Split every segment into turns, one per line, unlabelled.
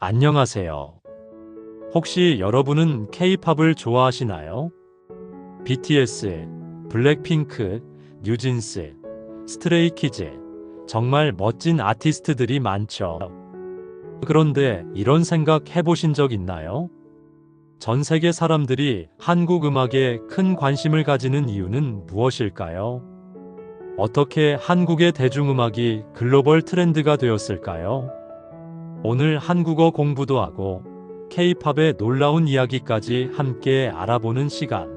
안녕하세요. 혹시 여러분은 K-팝을 좋아하시나요? BTS, 블랙핑크, 뉴진스, 스트레이키즈, 정말 멋진 아티스트들이 많죠. 그런데 이런 생각 해보신 적 있나요? 전 세계 사람들이 한국 음악에 큰 관심을 가지는 이유는 무엇일까요? 어떻게 한국의 대중음악이 글로벌 트렌드가 되었을까요? 오늘 한국어 공부도 하고 K-팝의 놀라운 이야기까지 함께 알아보는 시간.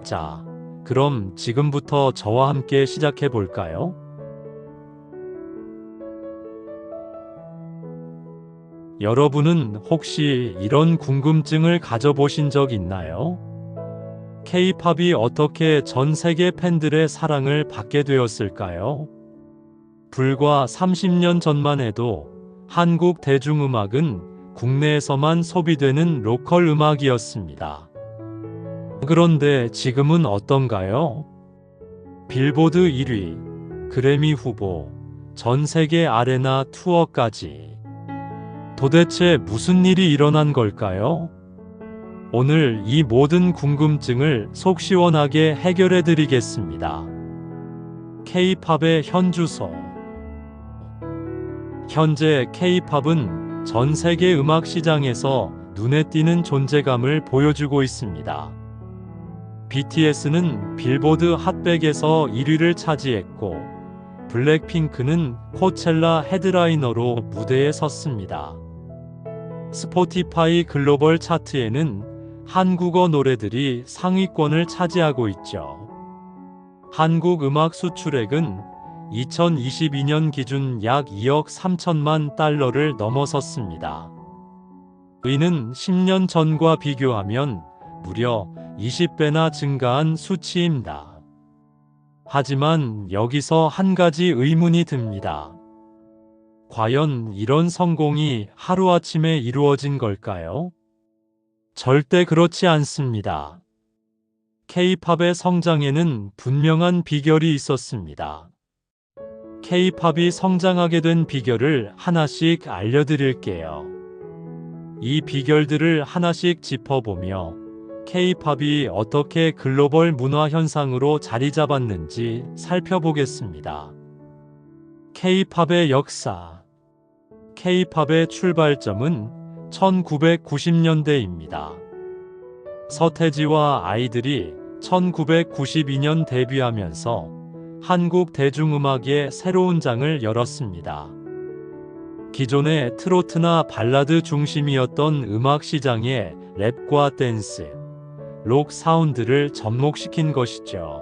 자, 그럼 지금부터 저와 함께 시작해 볼까요? 여러분은 혹시 이런 궁금증을 가져보신 적 있나요? K-팝이 어떻게 전 세계 팬들의 사랑을 받게 되었을까요? 불과 30년 전만 해도 한국 대중음악은 국내에서만 소비되는 로컬 음악이었습니다. 그런데 지금은 어떤가요? 빌보드 1위, 그래미 후보, 전 세계 아레나 투어까지. 도대체 무슨 일이 일어난 걸까요? 오늘 이 모든 궁금증을 속 시원하게 해결해 드리겠습니다. K-팝의 현주소. 현재 K-팝은 전 세계 음악 시장에서 눈에 띄는 존재감을 보여주고 있습니다. BTS는 빌보드 핫백에서 1위를 차지했고, 블랙핑크는 코첼라 헤드라이너로 무대에 섰습니다. 스포티파이 글로벌 차트에는 한국어 노래들이 상위권을 차지하고 있죠. 한국 음악 수출액은 2022년 기준 약 2억 3천만 달러를 넘어섰습니다. 이는 10년 전과 비교하면 무려 20배나 증가한 수치입니다. 하지만 여기서 한 가지 의문이 듭니다. 과연 이런 성공이 하루아침에 이루어진 걸까요? 절대 그렇지 않습니다. K-팝의 성장에는 분명한 비결이 있었습니다. K-팝이 성장하게 된 비결을 하나씩 알려드릴게요. 이 비결들을 하나씩 짚어보며 K-팝이 어떻게 글로벌 문화 현상으로 자리 잡았는지 살펴보겠습니다. K-팝의 역사. K-팝의 출발점은 1990년대입니다. 서태지와 아이들이 1992년 데뷔하면서 한국 대중음악의 새로운 장을 열었습니다. 기존의 트로트나 발라드 중심이었던 음악 시장에 랩과 댄스, 록 사운드를 접목시킨 것이죠.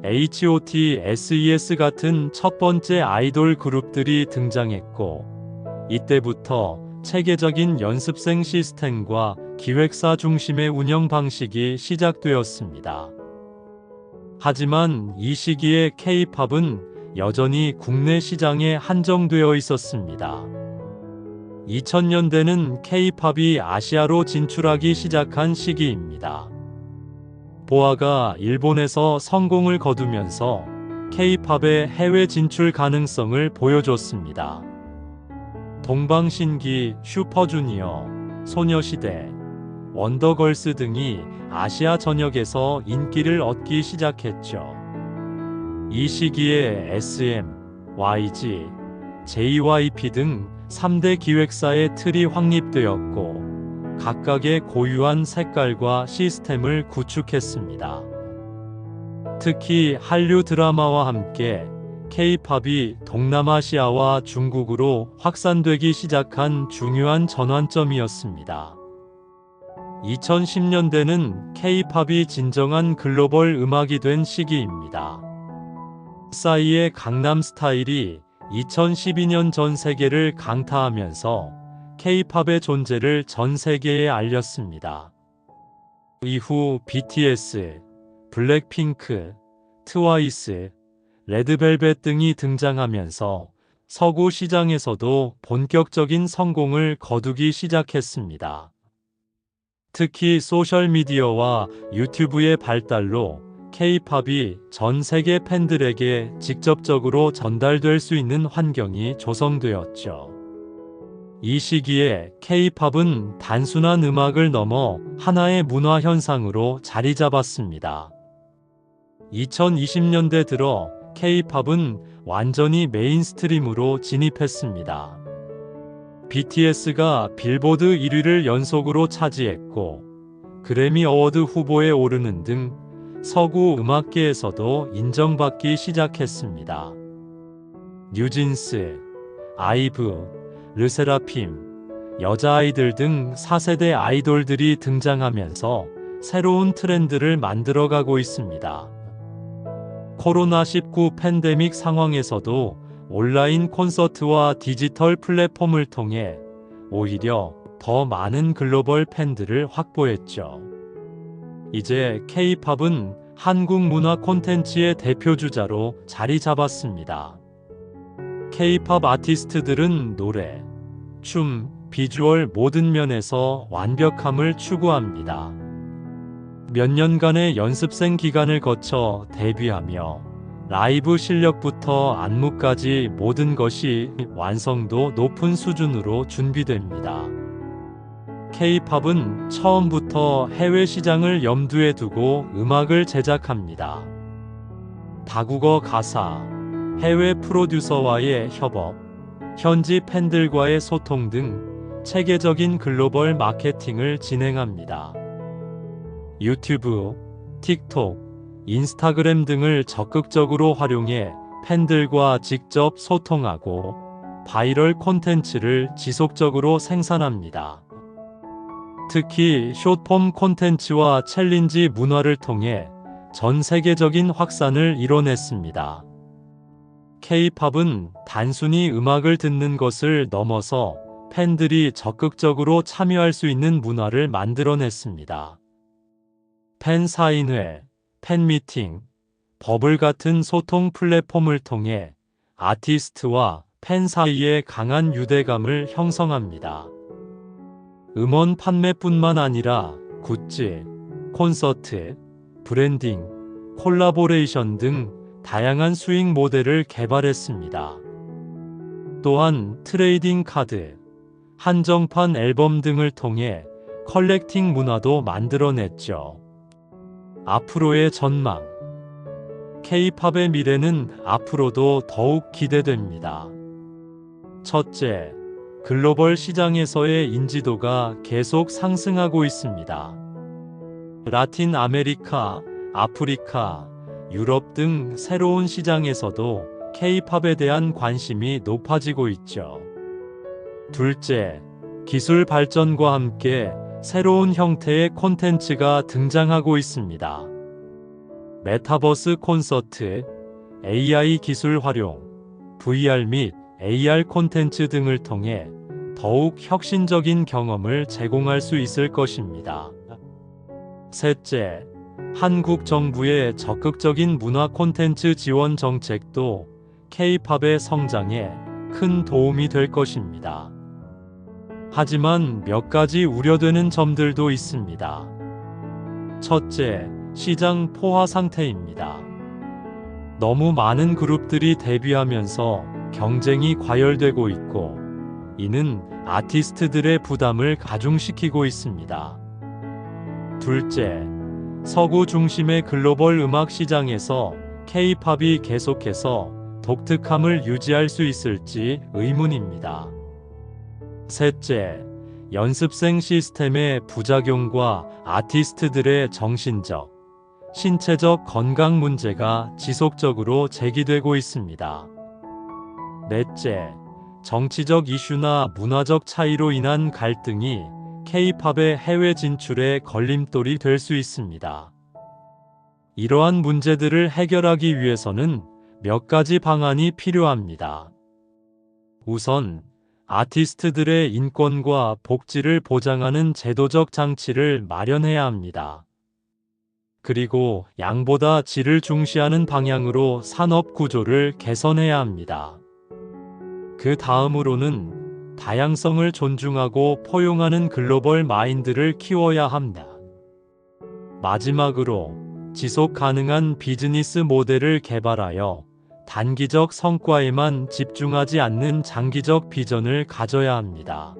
H.O.T, S.E.S 같은 첫 번째 아이돌 그룹들이 등장했고, 이때부터 체계적인 연습생 시스템과 기획사 중심의 운영 방식이 시작되었습니다. 하지만 이 시기에 K-팝은 여전히 국내 시장에 한정되어 있었습니다. 2000년대는 K-팝이 아시아로 진출하기 시작한 시기입니다. 보아가 일본에서 성공을 거두면서 K-팝의 해외 진출 가능성을 보여줬습니다. 동방신기, 슈퍼주니어, 소녀시대, 원더걸스 등이 아시아 전역에서 인기를 얻기 시작했죠. 이 시기에 SM, YG, JYP 등 3대 기획사의 틀이 확립되었고, 각각의 고유한 색깔과 시스템을 구축했습니다. 특히 한류 드라마와 함께 K-팝이 동남아시아와 중국으로 확산되기 시작한 중요한 전환점이었습니다. 2010년대는 K-팝이 진정한 글로벌 음악이 된 시기입니다. 싸이의 강남 스타일이 2012년 전 세계를 강타하면서 K-팝의 존재를 전 세계에 알렸습니다. 이후 BTS, 블랙핑크, 트와이스, 레드벨벳 등이 등장하면서 서구 시장에서도 본격적인 성공을 거두기 시작했습니다. 특히 소셜미디어와 유튜브의 발달로 K-팝이 전 세계 팬들에게 직접적으로 전달될 수 있는 환경이 조성되었죠. 이 시기에 K-팝은 단순한 음악을 넘어 하나의 문화 현상으로 자리 잡았습니다. 2020년대 들어 K-팝은 완전히 메인스트림으로 진입했습니다. BTS가 빌보드 1위를 연속으로 차지했고, 그래미 어워드 후보에 오르는 등 서구 음악계에서도 인정받기 시작했습니다. 뉴진스, 아이브, 르세라핌, 여자아이들 등 4세대 아이돌들이 등장하면서 새로운 트렌드를 만들어가고 있습니다. 코로나19 팬데믹 상황에서도 온라인 콘서트와 디지털 플랫폼을 통해 오히려 더 많은 글로벌 팬들을 확보했죠. 이제 K-팝은 한국 문화 콘텐츠의 대표주자로 자리 잡았습니다. K-팝 아티스트들은 노래, 춤, 비주얼 모든 면에서 완벽함을 추구합니다. 몇 년간의 연습생 기간을 거쳐 데뷔하며 라이브 실력부터 안무까지 모든 것이 완성도 높은 수준으로 준비됩니다. K-팝은 처음부터 해외 시장을 염두에 두고 음악을 제작합니다. 다국어 가사, 해외 프로듀서와의 협업, 현지 팬들과의 소통 등 체계적인 글로벌 마케팅을 진행합니다. 유튜브, 틱톡, 인스타그램 등을 적극적으로 활용해 팬들과 직접 소통하고 바이럴 콘텐츠를 지속적으로 생산합니다. 특히 숏폼 콘텐츠와 챌린지 문화를 통해 전 세계적인 확산을 이뤄냈습니다. K-팝은 단순히 음악을 듣는 것을 넘어서 팬들이 적극적으로 참여할 수 있는 문화를 만들어냈습니다. 팬 사인회, 팬미팅, 버블 같은 소통 플랫폼을 통해 아티스트와 팬 사이에 강한 유대감을 형성합니다. 음원 판매뿐만 아니라 굿즈, 콘서트, 브랜딩, 콜라보레이션 등 다양한 수익 모델을 개발했습니다. 또한 트레이딩 카드, 한정판 앨범 등을 통해 컬렉팅 문화도 만들어냈죠. 앞으로의 전망. K-팝의 미래는 앞으로도 더욱 기대됩니다. 첫째, 글로벌 시장에서의 인지도가 계속 상승하고 있습니다. 라틴 아메리카, 아프리카, 유럽 등 새로운 시장에서도 K-팝에 대한 관심이 높아지고 있죠. 둘째, 기술 발전과 함께 새로운 형태의 콘텐츠가 등장하고 있습니다. 메타버스 콘서트, AI 기술 활용, VR 및 AR 콘텐츠 등을 통해 더욱 혁신적인 경험을 제공할 수 있을 것입니다. 셋째, 한국 정부의 적극적인 문화 콘텐츠 지원 정책도 K-팝의 성장에 큰 도움이 될 것입니다. 하지만 몇 가지 우려되는 점들도 있습니다. 첫째, 시장 포화 상태입니다. 너무 많은 그룹들이 데뷔하면서 경쟁이 과열되고 있고, 이는 아티스트들의 부담을 가중시키고 있습니다. 둘째, 서구 중심의 글로벌 음악 시장에서 K-팝이 계속해서 독특함을 유지할 수 있을지 의문입니다. 셋째, 연습생 시스템의 부작용과 아티스트들의 정신적, 신체적 건강 문제가 지속적으로 제기되고 있습니다. 넷째, 정치적 이슈나 문화적 차이로 인한 갈등이 K-팝의 해외 진출에 걸림돌이 될 수 있습니다. 이러한 문제들을 해결하기 위해서는 몇 가지 방안이 필요합니다. 우선, 아티스트들의 인권과 복지를 보장하는 제도적 장치를 마련해야 합니다. 그리고 양보다 질을 중시하는 방향으로 산업 구조를 개선해야 합니다. 그 다음으로는 다양성을 존중하고 포용하는 글로벌 마인드를 키워야 합니다. 마지막으로 지속 가능한 비즈니스 모델을 개발하여 단기적 성과에만 집중하지 않는 장기적 비전을 가져야 합니다.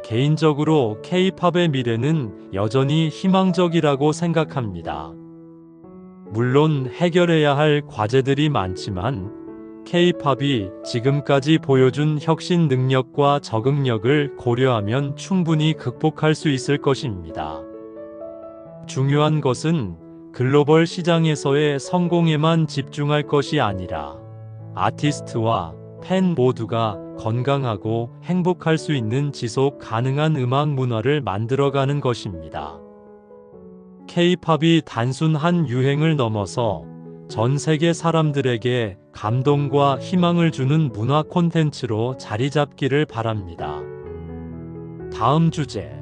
개인적으로 K-팝의 미래는 여전히 희망적이라고 생각합니다. 물론 해결해야 할 과제들이 많지만 K-팝이 지금까지 보여준 혁신 능력과 적응력을 고려하면 충분히 극복할 수 있을 것입니다. 중요한 것은 글로벌 시장에서의 성공에만 집중할 것이 아니라 아티스트와 팬 모두가 건강하고 행복할 수 있는 지속 가능한 음악 문화를 만들어가는 것입니다. K-팝이 단순 한 유행을 넘어서 전 세계 사람들에게 감동과 희망을 주는 문화 콘텐츠로 자리 잡기를 바랍니다. 다음 주제.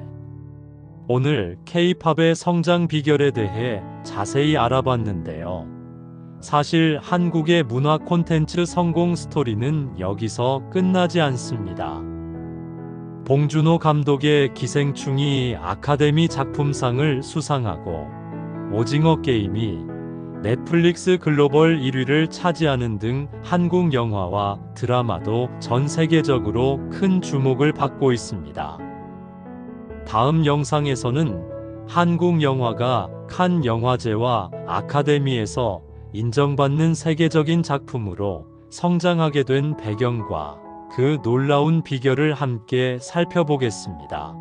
오늘 K-팝의 성장 비결에 대해 자세히 알아봤는데요. 사실 한국의 문화 콘텐츠 성공 스토리는 여기서 끝나지 않습니다. 봉준호 감독의 기생충이 아카데미 작품상을 수상하고 오징어 게임이 넷플릭스 글로벌 1위를 차지하는 등 한국 영화와 드라마도 전 세계적으로 큰 주목을 받고 있습니다. 다음 영상에서는 한국 영화가 칸 영화제와 아카데미에서 인정받는 세계적인 작품으로 성장하게 된 배경과 그 놀라운 비결을 함께 살펴보겠습니다.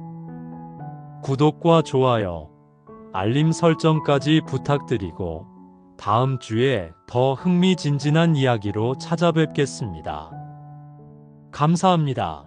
구독과 좋아요, 알림 설정까지 부탁드리고 다음 주에 더 흥미진진한 이야기로 찾아뵙겠습니다. 감사합니다.